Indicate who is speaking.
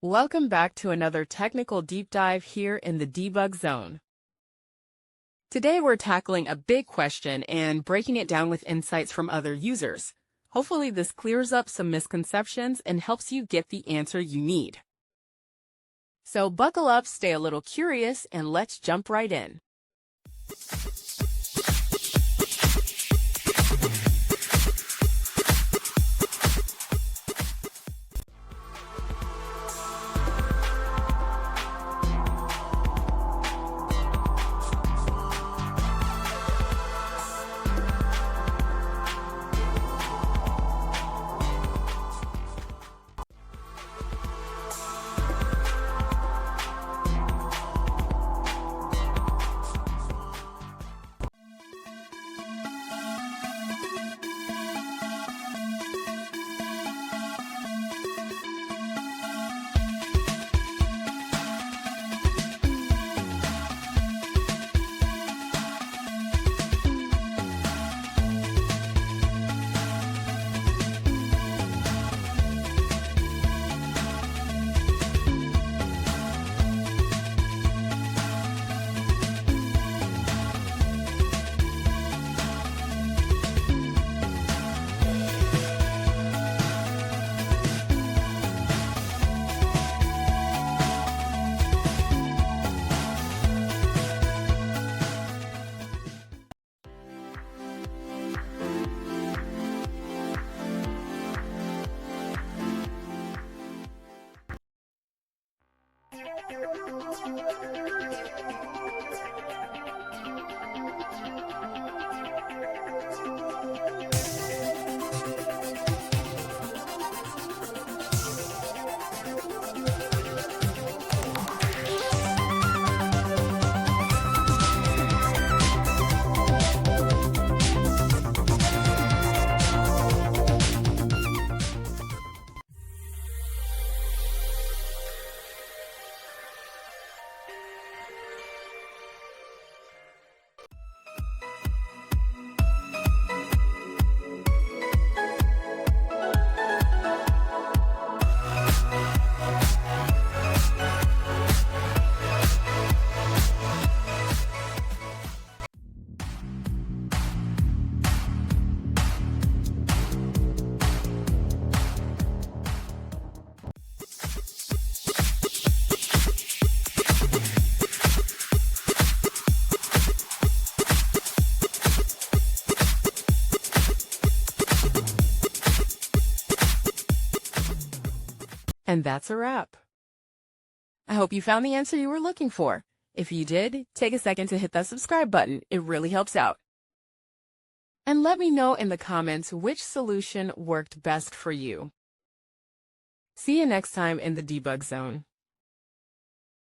Speaker 1: Welcome back to another technical deep dive here in the debug zone. Today we're tackling a big question and breaking it down with insights from other users. Hopefully this clears up some misconceptions and helps you get the answer you need. So buckle up, stay a little curious, and let's jump right in. And that's a wrap. I hope you found the answer you were looking for. If you did, take a second to hit that subscribe button. It really helps out. And let me know in the comments which solution worked best for you. See you next time in the debug zone.